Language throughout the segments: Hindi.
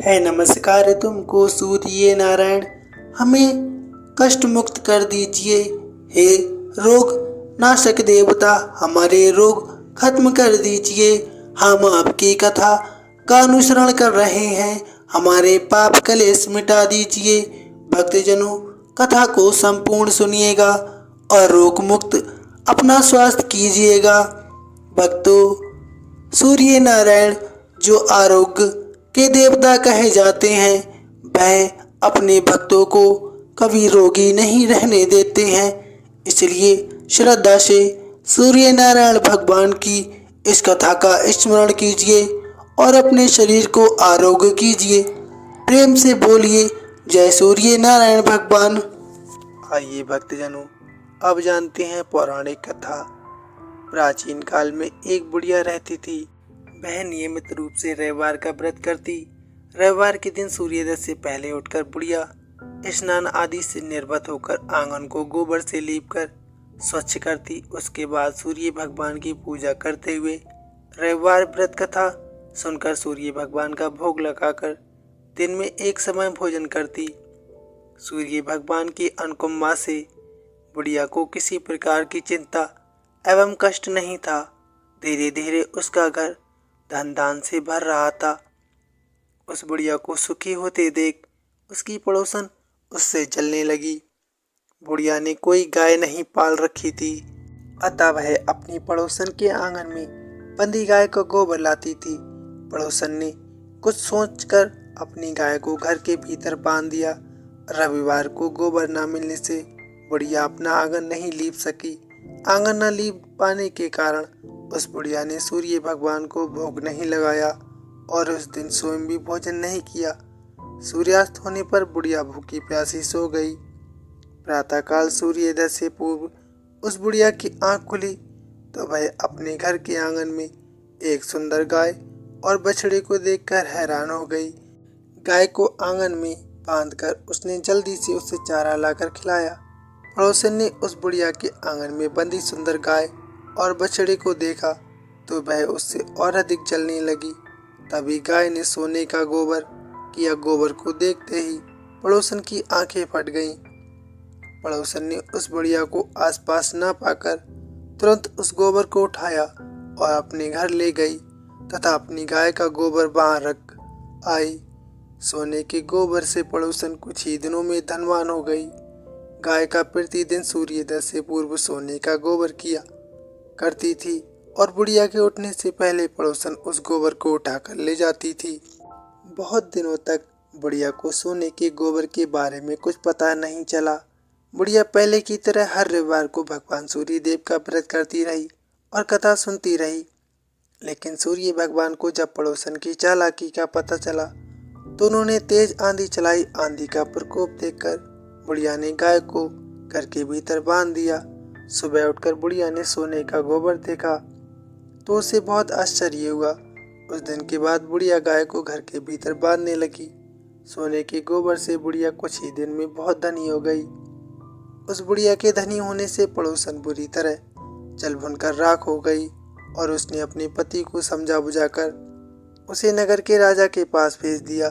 है नमस्कार तुमको सूर्य नारायण, हमें कष्ट मुक्त कर दीजिए। हे रोग नाशक देवता, हमारे रोग खत्म कर दीजिए। हम आपकी कथा का अनुसरण कर रहे हैं, हमारे पाप कलेश मिटा दीजिए। भक्तजनों, कथा को संपूर्ण सुनिएगा और रोग मुक्त अपना स्वास्थ्य कीजिएगा। भक्तों, सूर्य नारायण जो आरोग्य के देवता कहे जाते हैं, वह अपने भक्तों को कभी रोगी नहीं रहने देते हैं। इसलिए श्रद्धा से सूर्य नारायण भगवान की इस कथा का स्मरण कीजिए और अपने शरीर को आरोग्य कीजिए। प्रेम से बोलिए जय सूर्य नारायण भगवान। आइए भक्तजनों, अब जानते हैं पौराणिक कथा। प्राचीन काल में एक बुढ़िया रहती थी। वह नियमित रूप से रविवार का व्रत करती। रविवार के दिन सूर्योदय से पहले उठकर बुढ़िया स्नान आदि से निर्वत होकर आंगन को गोबर से लीपकर स्वच्छ करती। उसके बाद सूर्य भगवान की पूजा करते हुए रविवार व्रत कथा सुनकर सूर्य भगवान का भोग लगाकर दिन में एक समय भोजन करती। सूर्य भगवान की अनुकंपा से बुढ़िया को किसी प्रकार की चिंता एवं कष्ट नहीं था। धीरे धीरे उसका घर धन दान से भर रहा था। उस बुढ़िया को सुखी होते देख उसकी पड़ोसन उससे जलने लगी। बुढ़िया ने कोई गाय नहीं पाल रखी थी, अतः वह अपनी पड़ोसन के आंगन में बंधी गाय को गोबर लाती थी। पड़ोसन ने कुछ सोचकर अपनी गाय को घर के भीतर बांध दिया। रविवार को गोबर न मिलने से बुढ़िया अपना आंगन नहीं लीप सकी। आंगन न लीप पाने के कारण उस बुढ़िया ने सूर्य भगवान को भोग नहीं लगाया और उस दिन स्वयं भी भोजन नहीं किया। सूर्यास्त होने पर बुढ़िया भूखी प्यासी सो गई। प्रातःकाल सूर्योदय से पूर्व उस बुढ़िया की आंख खुली तो वह अपने घर के आंगन में एक सुंदर गाय और बछड़े को देखकर हैरान हो गई। गाय को आंगन में बांधकर उसने जल्दी से उसे चारा लाकर खिलाया। पड़ोसन ने उस बुढ़िया के आंगन में बंधी सुंदर गाय और बछड़े को देखा तो वह उससे और अधिक जलने लगी। तभी गाय ने सोने का गोबर किया। गोबर को देखते ही पड़ोसन की आंखें फट गईं। पड़ोसन ने उस बुढ़िया को आसपास न पाकर तुरंत उस गोबर को उठाया और अपने घर ले गई तथा अपनी गाय का गोबर वहां रख आई। सोने के गोबर से पड़ोसन कुछ ही दिनों में धनवान हो गई। गाय का प्रतिदिन सूर्योदय से पूर्व सोने का गोबर किया करती थी और बुढ़िया के उठने से पहले पड़ोसन उस गोबर को उठाकर ले जाती थी। बहुत दिनों तक बुढ़िया को सोने के गोबर के बारे में कुछ पता नहीं चला। बुढ़िया पहले की तरह हर रविवार को भगवान सूर्य देव का व्रत करती रही और कथा सुनती रही। लेकिन सूर्य भगवान को जब पड़ोसन की चालाकी का पता चला तो उन्होंने तेज आंधी चलाई। आंधी का प्रकोप देखकर बुढ़िया ने गाय को घर के भीतर बांध दिया। सुबह उठकर बुढ़िया ने सोने का गोबर देखा तो उसे बहुत आश्चर्य हुआ। उस दिन के बाद बुढ़िया गाय को घर के भीतर बांधने लगी। सोने के गोबर से बुढ़िया कुछ ही दिन में बहुत धनी हो गई। उस बुढ़िया के धनी होने से पड़ोसन बुरी तरह जल भुनकर राख हो गई और उसने अपने पति को समझा बुझाकर उसे नगर के राजा के पास भेज दिया।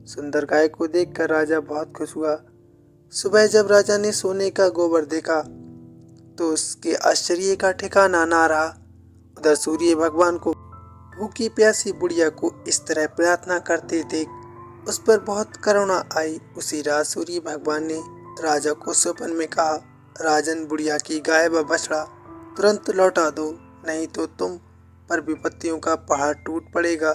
सुंदर गाय को देखकर राजा बहुत खुश हुआ। सुबह जब राजा ने सोने का गोबर देखा तो उसके आश्चर्य का ठिकाना ना रहा। उधर सूर्य भगवान को भूखी प्यासी बुढ़िया को इस तरह प्रार्थना करते देख उस पर बहुत करुणा आई। उसी रात सूर्य भगवान ने राजा को स्वप्न में कहा, राजन, बुढ़िया की गाय व बछड़ा तुरंत लौटा दो, नहीं तो तुम पर विपत्तियों का पहाड़ टूट पड़ेगा,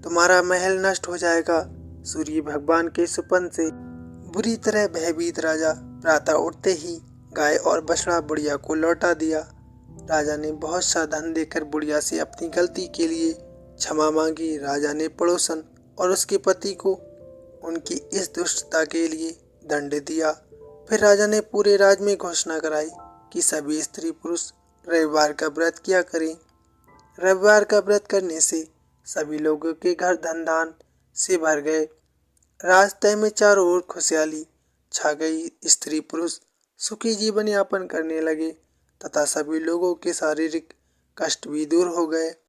तुम्हारा महल नष्ट हो जाएगा। सूर्य भगवान के स्वप्न से बुरी तरह भयभीत राजा प्रातः उठते ही गाय और बछड़ा बुढ़िया को लौटा दिया। राजा ने बहुत सा धन देकर बुढ़िया से अपनी गलती के लिए क्षमा मांगी। राजा ने पड़ोसन और उसके पति को उनकी इस दुष्टता के लिए दंड दिया। फिर राजा ने पूरे राज्य में घोषणा कराई कि सभी स्त्री पुरुष रविवार का व्रत किया करें। रविवार का व्रत करने से सभी लोगों के घर धन दान से भर गए। रास्ते में चारों ओर खुशहाली छा गई। स्त्री पुरुष सुखी जीवन यापन करने लगे तथा सभी लोगों के शारीरिक कष्ट भी दूर हो गए।